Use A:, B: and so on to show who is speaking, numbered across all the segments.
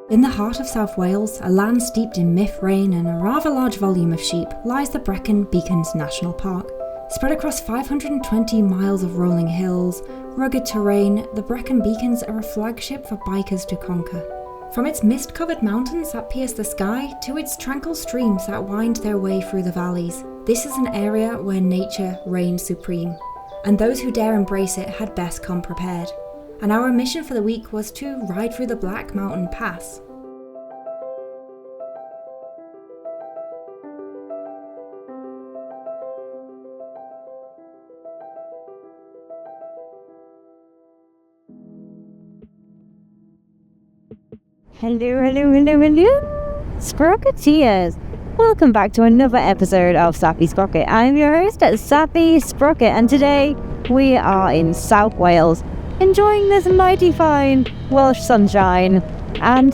A: In the heart of South Wales, a land steeped in myth, rain and a rather large volume of sheep, lies the Brecon Beacons National Park. Spread across 520 miles of rolling hills, rugged terrain, the Brecon Beacons are a flagship for bikers to conquer. From its mist-covered mountains that pierce the sky to its tranquil streams that wind their way through the valleys, this is an area where nature reigns supreme, and those who dare embrace it had best come prepared. And our mission for the week was to ride through the Black Mountain Pass.
B: Hello, Sprocketeers! Welcome back to another episode of Sappy Sprocket. I'm your host, Sappy Sprocket, and today we are in South Wales, enjoying this mighty fine Welsh sunshine. And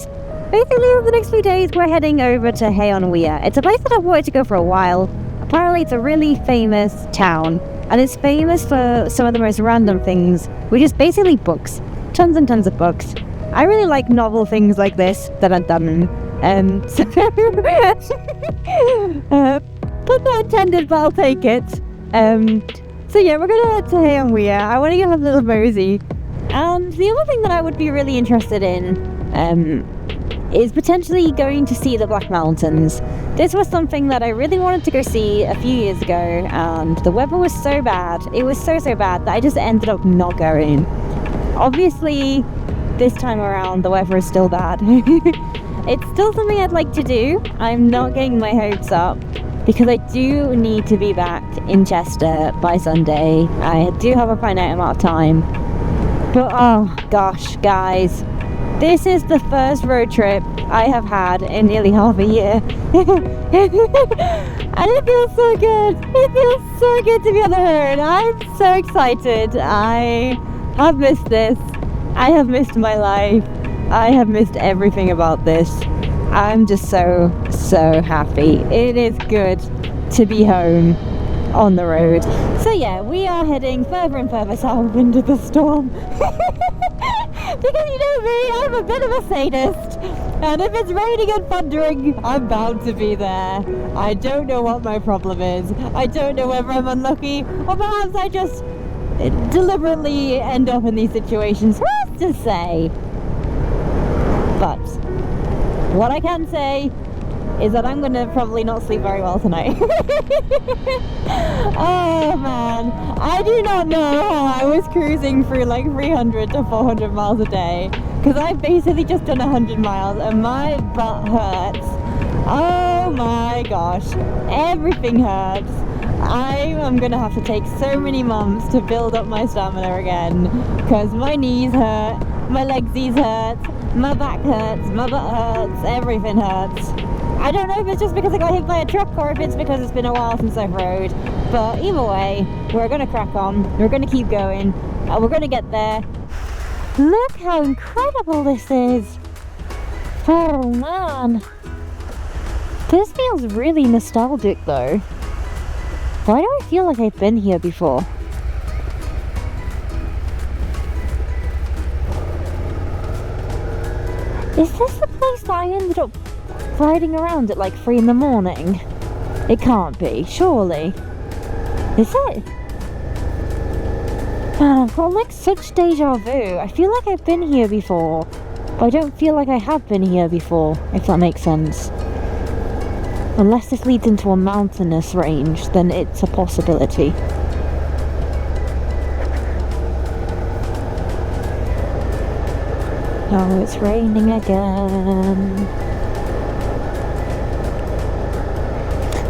B: basically over the next few days we're heading over to Hay on Weir. It's a place that I've wanted to go for a while. Apparently it's a really famous town, and it's famous for some of the most random things, which is basically books. Tons and tons of books. I really like novel things like this that are done. So put that intended, but I'll take it. So yeah, we're gonna head to Hay on Weir. I want to have a little mosey. And the other thing that I would be really interested in is potentially going to see the Black Mountains. This was something that I really wanted to go see a few years ago, and the weather was so bad. It was so bad that I just ended up not going. Obviously, this time around the weather is still bad. It's still something I'd like to do. I'm not getting my hopes up because I do need to be back in Chester by Sunday. I do have a finite amount of time. But oh gosh, guys, this is the first road trip I have had in nearly half a year. And it feels so good. It feels so good to be on the road. I'm so excited. I have missed this. I have missed my life. I have missed everything about this. I'm just so happy. It is good to be home on the road. So yeah, we are heading further and further south into the storm. Because you know me, I'm a bit of a sadist. And if it's raining and thundering, I'm bound to be there. I don't know what my problem is. I don't know whether I'm unlucky or perhaps I just deliberately end up in these situations. Who's to say? But what I can say is that I'm gonna probably not sleep very well tonight. Oh man, I do not know how I was cruising through like 300 to 400 miles a day, because I've basically just done 100 miles and my butt hurts. Oh my gosh, everything hurts. I am gonna have to take so many months to build up my stamina again, because my knees hurt, my legsies hurt, my back hurts, my butt hurts, everything hurts. I don't know if it's just because I got hit by a truck or if it's because it's been a while since I've rode, but either way, we're gonna crack on, we're gonna keep going, and we're gonna get there. Look how incredible this is! Oh man! This feels really nostalgic though. Why do I feel like I've been here before? Is this the place that I ended up riding around at like 3 in the morning? It can't be, surely. Is it? Man, I've got like such deja vu. I feel like I've been here before, but I don't feel like I have been here before, if that makes sense. Unless this leads into a mountainous range, then it's a possibility. Oh, it's raining again.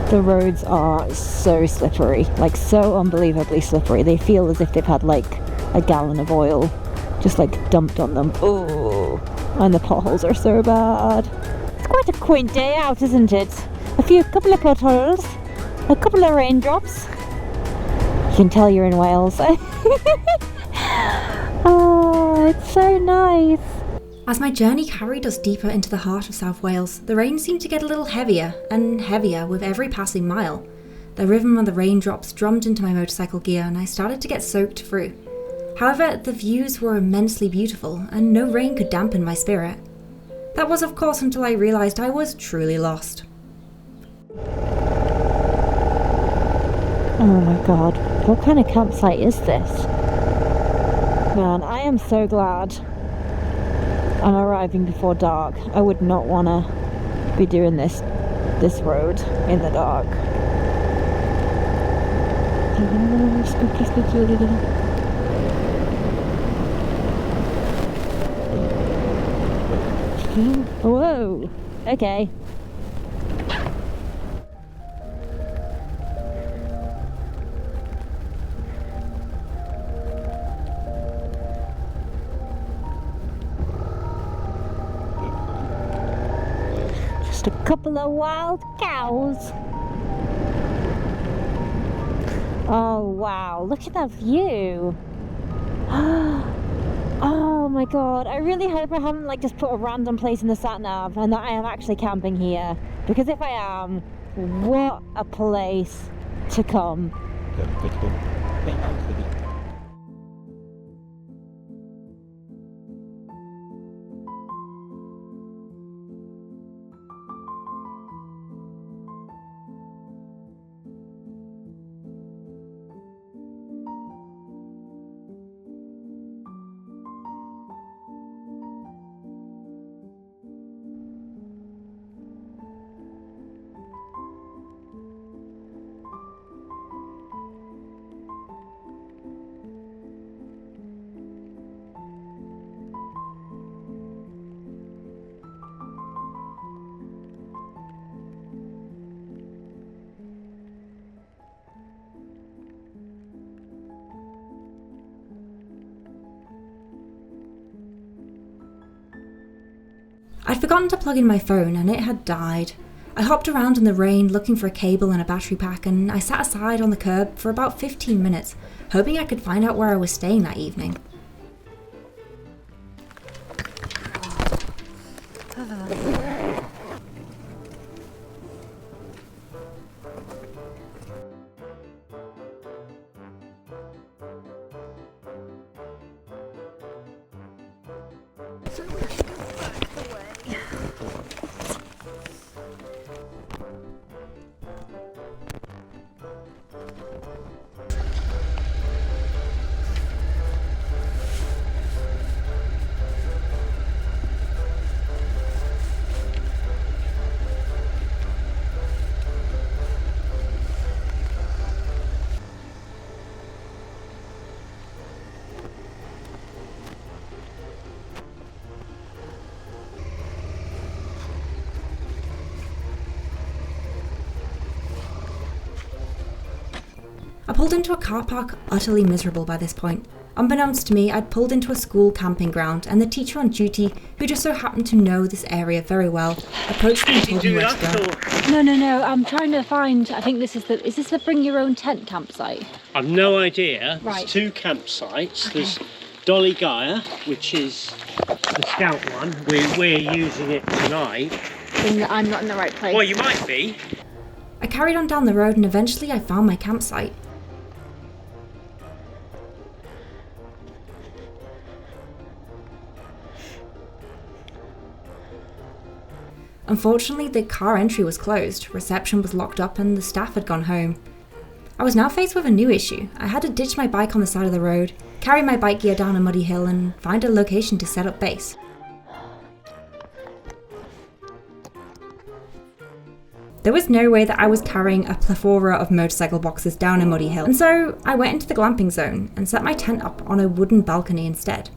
B: The roads are so slippery, like so unbelievably slippery. They feel as if they've had like a gallon of oil just like dumped on them. Oh, and the potholes are so bad. It's quite a quaint day out, isn't it? A couple of potholes, a couple of raindrops. You can tell you're in Wales. Oh, it's so nice.
A: As my journey carried us deeper into the heart of South Wales, the rain seemed to get a little heavier and heavier with every passing mile. The rhythm of the raindrops drummed into my motorcycle gear and I started to get soaked through. However, the views were immensely beautiful and no rain could dampen my spirit. That was of course until I realised I was truly lost.
B: Oh my god, what kind of campsite is this? Man, I am so glad I'm arriving before dark. I would not want to be doing this road in the dark. Spooky, spooky. Whoa, okay. Just a couple of wild cows. Oh wow, look at that view. Oh my god, I really hope I haven't like just put a random place in the sat nav and that I am actually camping here, because if I am, what a place to come.
A: I'd forgotten to plug in my phone and it had died. I hopped around in the rain looking for a cable and a battery pack, and I sat aside on the curb for about 15 minutes, hoping I could find out where I was staying that evening. I pulled into a car park utterly miserable by this point. Unbeknownst to me, I'd pulled into a school camping ground, and the teacher on duty, who just so happened to know this area very well, approached me and told me where to go.
B: No, I'm trying to find, I think is this the bring your own tent campsite?
C: I've no idea.
B: Right.
C: There's two campsites.
B: Okay.
C: There's Dolly Gaia, which is the scout one. We're using it tonight.
B: I'm not in the right place.
C: Well, you might be.
A: I carried on down the road and eventually I found my campsite. Unfortunately, the car entry was closed, reception was locked up, and the staff had gone home. I was now faced with a new issue. I had to ditch my bike on the side of the road, carry my bike gear down a muddy hill, and find a location to set up base. There was no way that I was carrying a plethora of motorcycle boxes down a muddy hill, and so I went into the glamping zone and set my tent up on a wooden balcony instead.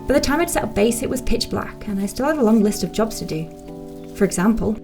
A: By the time I'd set up base, it was pitch black, and I still had a long list of jobs to do. For example,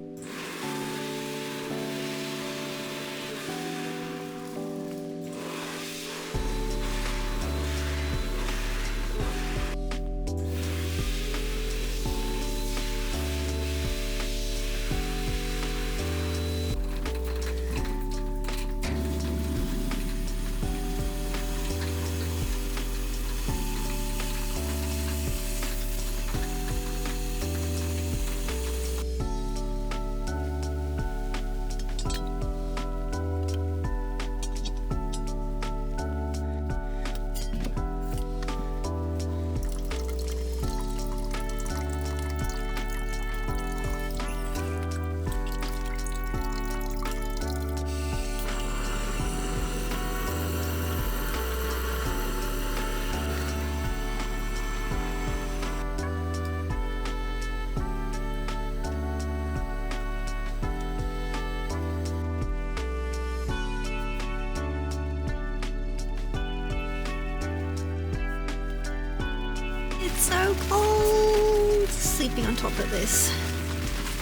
D: it's so cold sleeping on top of this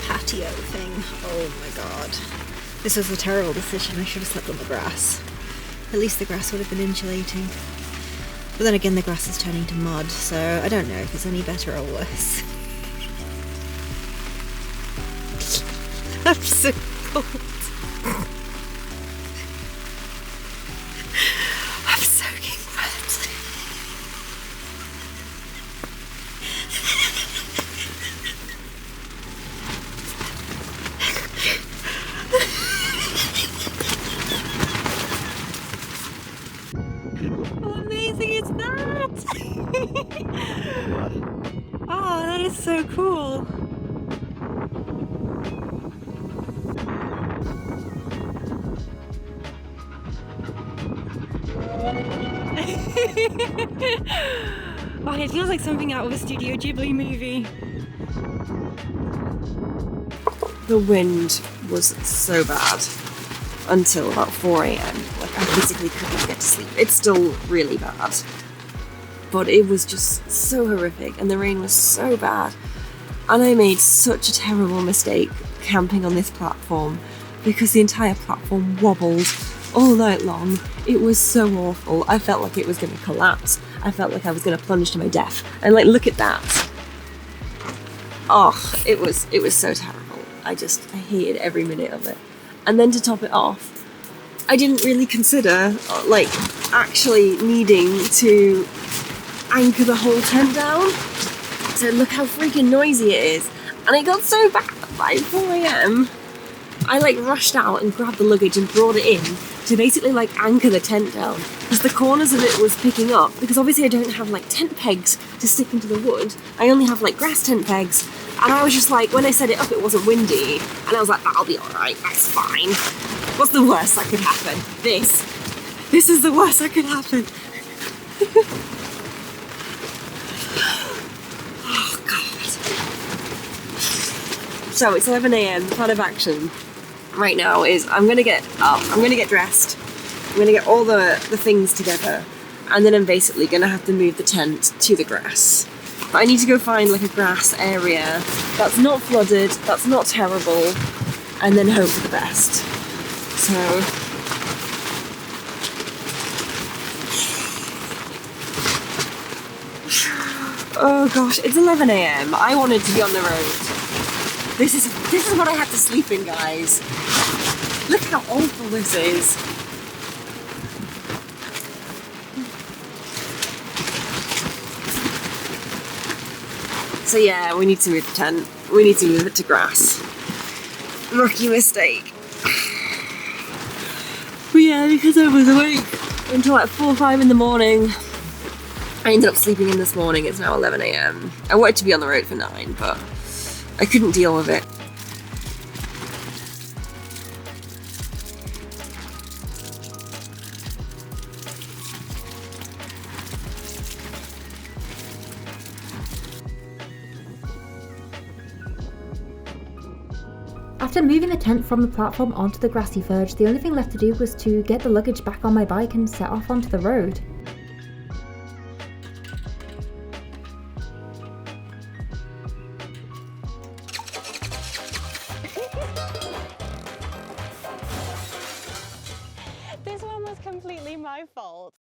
D: patio thing. Oh my god. This was a terrible decision. I should have slept on the grass. At least the grass would have been insulating. But then again, the grass is turning to mud, so I don't know if it's any better or worse. I'm so cold. I'm soaking wet. How amazing is that? Oh, that is so cool. Oh, it feels like something out of a Studio Ghibli movie.
E: The wind was so bad until about 4 a.m. Like I physically couldn't get to sleep. It's still really bad, but it was just so horrific, and the rain was so bad, and I made such a terrible mistake camping on this platform because the entire platform wobbled all night long. It was so awful. I felt like it was going to collapse. I felt like I was going to plunge to my death. And like, look at that. Oh, it was so terrible. I hated every minute of it. And then to top it off, I didn't really consider like actually needing to anchor the whole tent down. So look how freaking noisy it is. And it got so bad by 4 a.m. I like rushed out and grabbed the luggage and brought it in to basically like anchor the tent down, because the corners of it was picking up, because obviously I don't have like tent pegs to stick into the wood. I only have like grass tent pegs, and I was just like, when I set it up it wasn't windy, and I was like, that'll be alright, that's fine. What's the worst that could happen? This is the worst that could happen. Oh god. So it's 11 a.m. The plan of action right now is I'm gonna get up, I'm gonna get dressed, I'm gonna get all the things together, and then I'm basically gonna have to move the tent to the grass. But I need to go find like a grass area that's not flooded, that's not terrible, and then hope for the best. So oh gosh, it's 11 a.m. I wanted to be on the road. This is what I had to sleep in, guys. Look how awful this is. So yeah, we need to move the tent. We need to move it to grass. Rookie mistake. But yeah, because I was awake until like 4 or 5 in the morning, I ended up sleeping in this morning. It's now 11 a.m. I wanted to be on the road for 9, but I couldn't deal with it.
A: After moving the tent from the platform onto the grassy verge, the only thing left to do was to get the luggage back on my bike and set off onto the road.